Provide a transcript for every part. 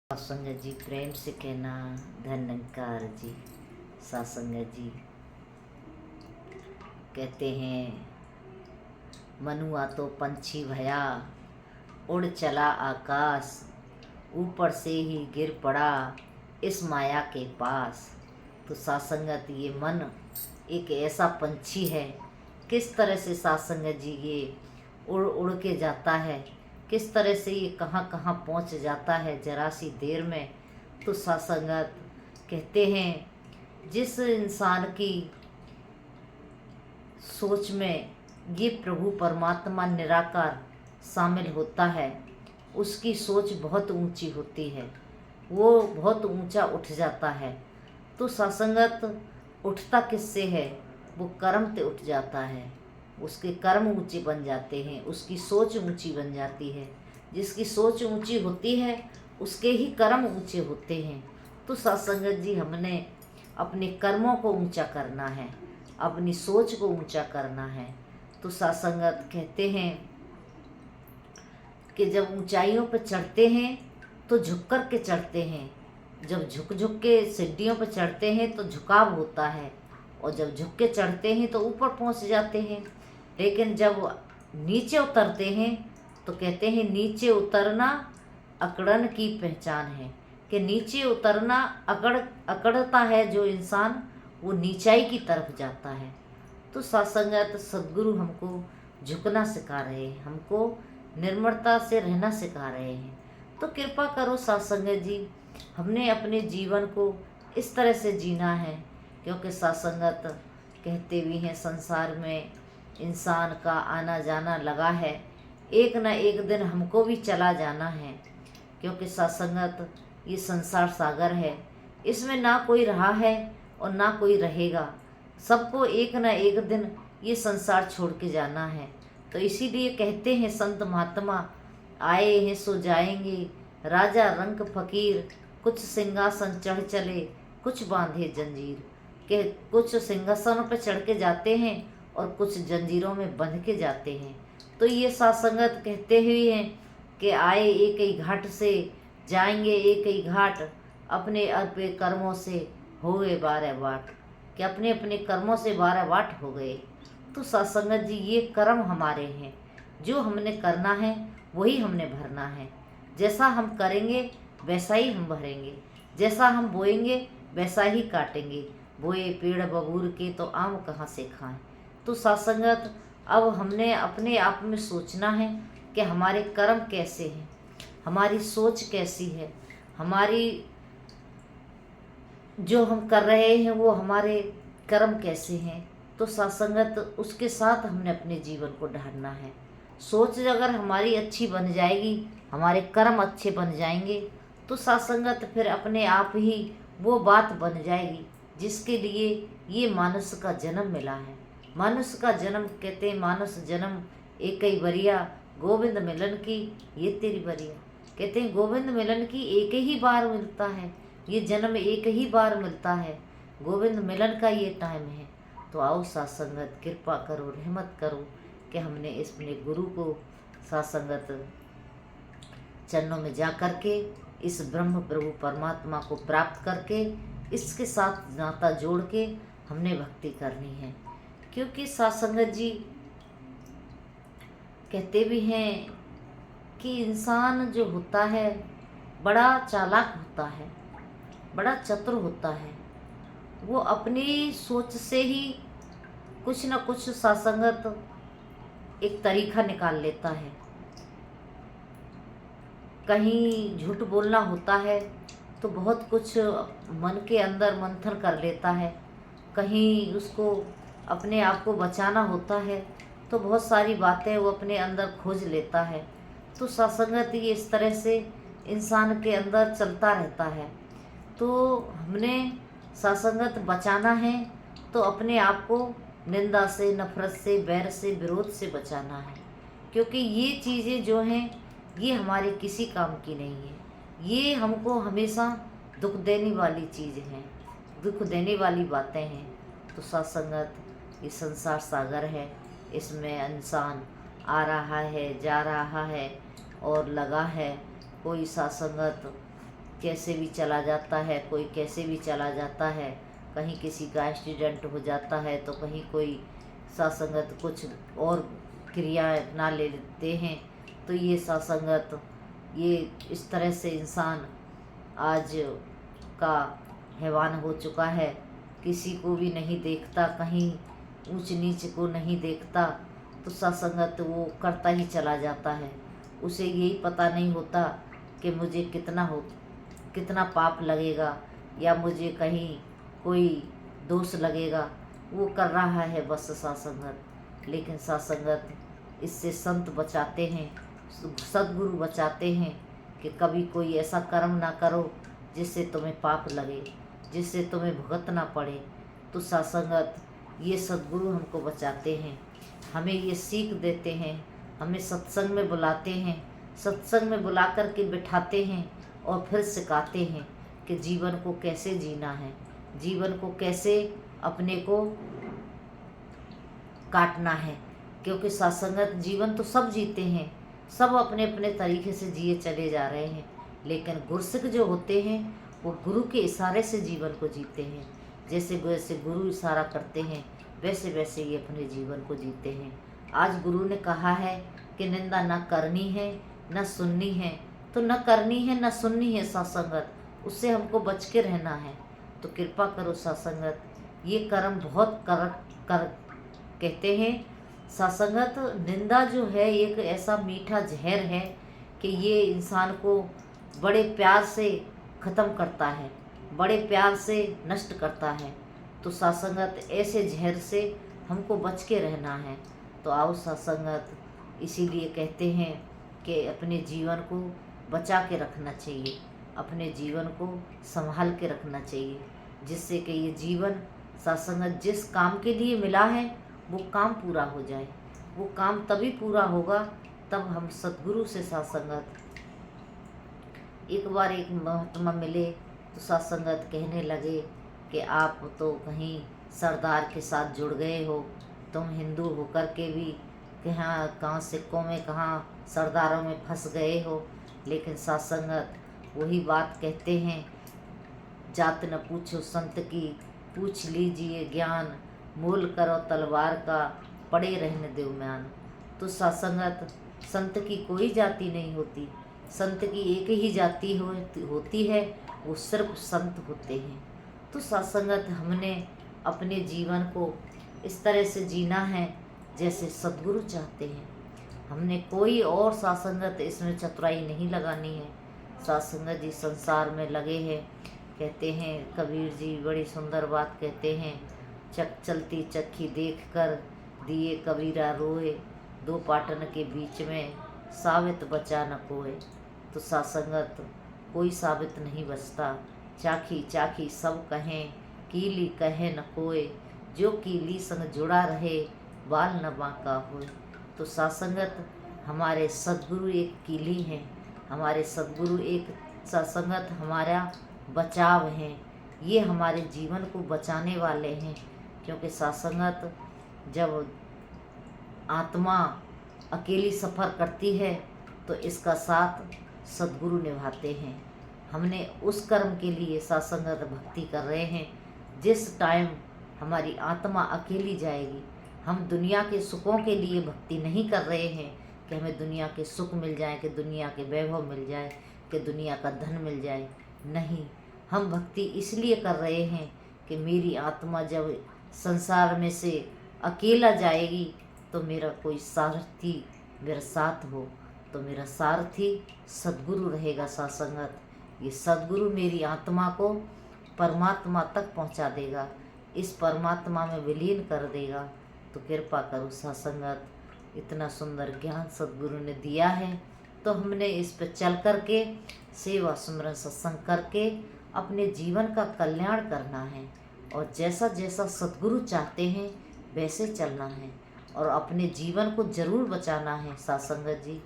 सासंगत जी प्रेम से कहना धन्यकार जी। सासंगत जी कहते हैं, मनुआ तो पंछी भया, उड़ चला आकाश, ऊपर से ही गिर पड़ा इस माया के पास। तो सासंगत ये मन एक ऐसा पंछी है, किस तरह से सासंगत जी ये उड़ उड़ के जाता है, किस तरह से ये कहाँ कहाँ पहुँच जाता है जरा सी देर में। तो सासंगत कहते हैं, जिस इंसान की सोच में ये प्रभु परमात्मा निराकार शामिल होता है, उसकी सोच बहुत ऊंची होती है, वो बहुत ऊंचा उठ जाता है। तो सासंगत उठता किससे है? वो कर्म से उठ जाता है, उसके कर्म ऊंचे बन जाते हैं, उसकी सोच ऊंची बन जाती है। जिसकी सोच ऊंची होती है उसके ही कर्म ऊंचे होते हैं। तो सासंगत जी हमने अपने कर्मों को ऊंचा करना है, अपनी सोच को ऊंचा करना है। तो सासंगत कहते हैं कि जब ऊंचाइयों पर चढ़ते हैं तो झुक कर के चढ़ते हैं, जब झुक झुक के सीढ़ियों पर चढ़ते हैं तो झुकाव होता है, और जब झुक के चढ़ते हैं तो ऊपर पहुंच जाते हैं। लेकिन जब नीचे उतरते हैं तो कहते हैं, नीचे उतरना अकड़न की पहचान है। कि नीचे उतरना अकड़ता है जो इंसान, वो नीचाई की तरफ जाता है। तो सासंगत सद्गुरु हमको झुकना सिखा रहे हैं, हमको निर्मलता से रहना सिखा रहे हैं। तो कृपा करो सासंगत जी, हमने अपने जीवन को इस तरह से जीना है, क्योंकि सासंगत कहते भी हैं, संसार में इंसान का आना जाना लगा है, एक न एक दिन हमको भी चला जाना है। क्योंकि सासंगत ये संसार सागर है, इसमें ना कोई रहा है और ना कोई रहेगा, सबको एक न एक दिन ये संसार छोड़ के जाना है। तो इसीलिए कहते हैं संत महात्मा, आए हैं सो जाएंगे, राजा रंक फकीर, कुछ सिंहासन चढ़ चले, कुछ बांधे जंजीर। के कुछ सिंहासनों पर चढ़ के जाते हैं और कुछ जंजीरों में बंध के जाते हैं। तो ये सासंगत कहते हुए हैं कि आए एक ही घाट से, जाएंगे एक ही घाट, अपने अपने कर्मों से हो गए 12 वाट। कि अपने अपने कर्मों से 12 वाट हो गए। तो सासंगत जी ये कर्म हमारे हैं, जो हमने करना है वही हमने भरना है। जैसा हम करेंगे वैसा ही हम भरेंगे, जैसा हम बोएंगे वैसा ही काटेंगे। बोए पेड़ बबूर के तो आम कहाँ से खाएं। तो सासंगत अब हमने अपने आप में सोचना है कि हमारे कर्म कैसे हैं, हमारी सोच कैसी है, हमारी जो हम कर रहे हैं वो हमारे कर्म कैसे हैं। तो सासंगत उसके साथ हमने अपने जीवन को ढालना है। सोच अगर हमारी अच्छी बन जाएगी, हमारे कर्म अच्छे बन जाएंगे, तो सासंगत फिर अपने आप ही वो बात बन जाएगी जिसके लिए ये मानुष का जन्म मिला है। मानुष का जन्म कहते हैं, मानुष जन्म एक ही बरिया, गोविंद मिलन की ये तेरी बरिया। कहते हैं गोविंद मिलन की एक ही बार मिलता है, ये जन्म एक ही बार मिलता है, गोविंद मिलन का ये टाइम है। तो आओ सासंगत कृपा करो, रहमत करो कि हमने अपने गुरु को सासंगत चरणों में जा कर के इस ब्रह्म प्रभु परमात्मा को प्राप्त करके इसके साथ नाता जोड़ के हमने भक्ति करनी है। क्योंकि सासंगत जी कहते भी हैं कि इंसान जो होता है बड़ा चालाक होता है, बड़ा चतुर होता है। वो अपनी सोच से ही कुछ न कुछ सासंगत एक तरीका निकाल लेता है। कहीं झूठ बोलना होता है तो बहुत कुछ मन के अंदर मंथन कर लेता है, कहीं उसको अपने आप को बचाना होता है तो बहुत सारी बातें वो अपने अंदर खोज लेता है। तो सासंगत ये इस तरह से इंसान के अंदर चलता रहता है। तो हमने सासंगत बचाना है तो अपने आप को निंदा से, नफरत से, बैर से, विरोध से बचाना है। क्योंकि ये चीज़ें जो हैं ये हमारे किसी काम की नहीं है, ये हमको हमेशा दुख देने वाली चीज़ हैं, दुख देने वाली बातें हैं। तो सासंगत ये संसार सागर है, इसमें इंसान आ रहा है, जा रहा है और लगा है। कोई सासंगत कैसे भी चला जाता है, कोई कैसे भी चला जाता है, कहीं किसी का एक्सीडेंट हो जाता है तो कहीं कोई सासंगत कुछ और क्रिया अपना लेते हैं। तो ये सासंगत, ये इस तरह से इंसान आज का हैवान हो चुका है, किसी को भी नहीं देखता, कहीं ऊंच नीच को नहीं देखता, तो सत्संगत वो करता ही चला जाता है। उसे यही पता नहीं होता कि मुझे कितना पाप लगेगा या मुझे कहीं कोई दोष लगेगा, वो कर रहा है बस सत्संगत। लेकिन सत्संगत इससे संत बचाते हैं, सद्गुरु बचाते हैं कि कभी कोई ऐसा कर्म ना करो जिससे तुम्हें पाप लगे, जिससे तुम्हें भुगतना पड़े। तो सत्संगत ये सद्गुरु हमको बचाते हैं, हमें ये सीख देते हैं, हमें सत्संग में बुलाते हैं, सत्संग में बुला कर के बिठाते हैं और फिर सिखाते हैं कि जीवन को कैसे जीना है, जीवन को कैसे अपने को काटना है। क्योंकि सत्संगत जीवन तो सब जीते हैं, सब अपने अपने तरीके से जिए चले जा रहे हैं, लेकिन गुरसिक जो होते हैं वो गुरु के इशारे से जीवन को जीते हैं। जैसे जैसे गुरु इशारा करते हैं वैसे वैसे ये अपने जीवन को जीते हैं। आज गुरु ने कहा है कि निंदा न करनी है न सुननी है, तो न करनी है न सुननी है सत्संगत, उससे हमको बच के रहना है। तो कृपा करो सत्संगत, ये कर्म बहुत कर कहते हैं सत्संगत। निंदा जो है एक ऐसा मीठा जहर है कि ये इंसान को बड़े प्यार से ख़त्म करता है, बड़े प्यार से नष्ट करता है। तो सत्संगत ऐसे जहर से हमको बच के रहना है। तो आओ सत्संगत, इसीलिए कहते हैं कि अपने जीवन को बचा के रखना चाहिए, अपने जीवन को संभाल के रखना चाहिए, जिससे कि ये जीवन सत्संगत जिस काम के लिए मिला है वो काम पूरा हो जाए। वो काम तभी पूरा होगा तब हम सद्गुरु से सत्संगत। एक बार एक महात्मा मिले तो सत्संगत कहने लगे कि आप तो कहीं सरदार के साथ जुड़ गए हो, तुम हिंदू होकर के भी कहाँ सिक्कों में, कहाँ सरदारों में फंस गए हो। लेकिन सत्संगत वही बात कहते हैं, जात न पूछो संत की, पूछ लीजिए ज्ञान, मोल करो तलवार का, पड़े रहने दो म्यान। तो सत्संगत संत की कोई जाति नहीं होती, संत की एक ही जाति होती है, वो सिर्फ संत होते हैं। तो सत्संगत हमने अपने जीवन को इस तरह से जीना है जैसे सद्गुरु चाहते हैं। हमने कोई और सत्संगत इसमें चतुराई नहीं लगानी है। सत्संगत जी संसार में लगे हैं। कहते हैं कबीर जी बड़ी सुंदर बात कहते हैं, चलती चक्की देख कर दिए कबीरा रोए, दो पाटन के बीच में साबित बचा न कोय। तो सत्संगत कोई साबित नहीं बचता, चाखी चाखी सब कहें, कीली कहे न कोय, जो कीली संग जुड़ा रहे, बाल न बांका होए। तो सत्संगत हमारे सद्गुरु एक कीली हैं, हमारे सद्गुरु एक सत्संगत हमारा बचाव हैं, ये हमारे जीवन को बचाने वाले हैं। क्योंकि सत्संगत जब आत्मा अकेली सफ़र करती है तो इसका साथ सद्गुरु निभाते हैं। हमने उस कर्म के लिए सत्संगत भक्ति कर रहे हैं जिस टाइम हमारी आत्मा अकेली जाएगी। हम दुनिया के सुखों के लिए भक्ति नहीं कर रहे हैं कि हमें दुनिया के सुख मिल जाए, कि दुनिया के वैभव मिल जाए, कि दुनिया का धन मिल जाए। नहीं, हम भक्ति इसलिए कर रहे हैं कि मेरी आत्मा जब संसार में से अकेला जाएगी तो मेरा कोई सारथी मेरा साथ हो। तो मेरा सारथी सद्गुरु रहेगा। सत्संगत ये सद्गुरु मेरी आत्मा को परमात्मा तक पहुंचा देगा, इस परमात्मा में विलीन कर देगा। तो कृपा करो सत्संगत, इतना सुंदर ज्ञान सद्गुरु ने दिया है तो हमने इस पर चल करके सेवा सुमरन सत्संग करके अपने जीवन का कल्याण करना है। और जैसा जैसा सद्गुरु चाहते हैं वैसे चलना है और अपने जीवन को जरूर बचाना है। सत्संगत जी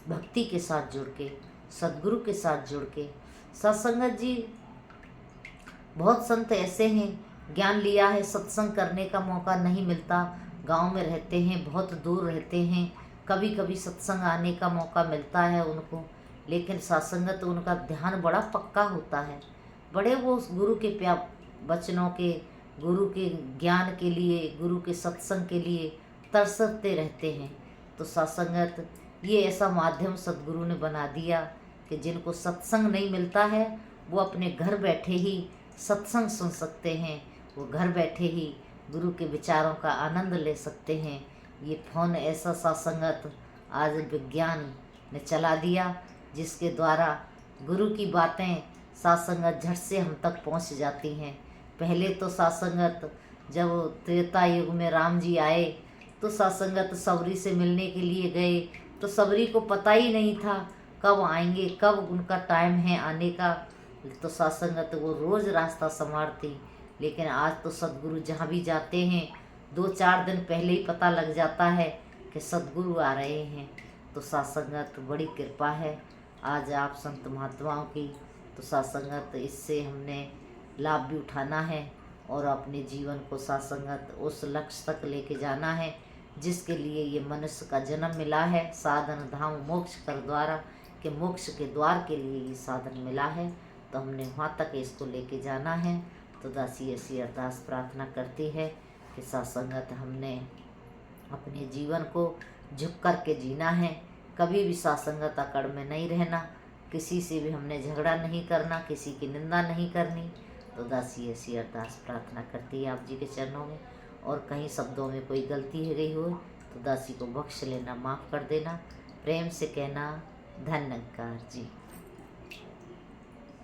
भक्ति के साथ जुड़ के, सद्गुरु के साथ जुड़ के। सत्संगत जी बहुत संत ऐसे हैं, ज्ञान लिया है, सत्संग करने का मौका नहीं मिलता, गांव में रहते हैं, बहुत दूर रहते हैं, कभी कभी सत्संग आने का मौका मिलता है उनको, लेकिन सत्संगत उनका ध्यान बड़ा पक्का होता है, बड़े वो उस गुरु के वचनों के, गुरु के ज्ञान के लिए, गुरु के सत्संग के लिए तरसते रहते हैं। तो सत्संगत ये ऐसा माध्यम सदगुरु ने बना दिया कि जिनको सत्संग नहीं मिलता है वो अपने घर बैठे ही सत्संग सुन सकते हैं, वो घर बैठे ही गुरु के विचारों का आनंद ले सकते हैं। ये फ़ोन ऐसा सत्संगत आज विज्ञान ने चला दिया, जिसके द्वारा गुरु की बातें सत्संगत झट से हम तक पहुंच जाती हैं। पहले तो सत्संगत जब त्रेता युग में राम जी आए तो सत्संगत सबरी से मिलने के लिए गए, तो सबरी को पता ही नहीं था कब आएंगे, कब उनका टाइम है आने का। तो सत्संगत वो रोज़ रास्ता संवारती। लेकिन आज तो सदगुरु जहाँ भी जाते हैं 2-4 दिन पहले ही पता लग जाता है कि सदगुरु आ रहे हैं। तो सत्संगत बड़ी कृपा है आज आप संत महात्माओं की। तो सत्संगत इससे हमने लाभ भी उठाना है और अपने जीवन को सत्संगत उस लक्ष्य तक लेके जाना है जिसके लिए ये मनुष्य का जन्म मिला है। साधन धाम मोक्ष कर द्वारा के मोक्ष के द्वार के लिए ये साधन मिला है, तो हमने वहाँ तक इसको लेके जाना है। तो दासी ऐसी अरदास प्रार्थना करती है कि सत्संगत हमने अपने जीवन को झुक कर के जीना है, कभी भी सत्संगत अकड़ में नहीं रहना, किसी से भी हमने झगड़ा नहीं करना, किसी की निंदा नहीं करनी। तो दासी ऐसी अरदास प्रार्थना करती है आप जी के चरणों में। और कहीं शब्दों में कोई गलती हो गई हो तो दासी को बख्श लेना, माफ़ कर देना, प्रेम से कहना धन्यकार जी।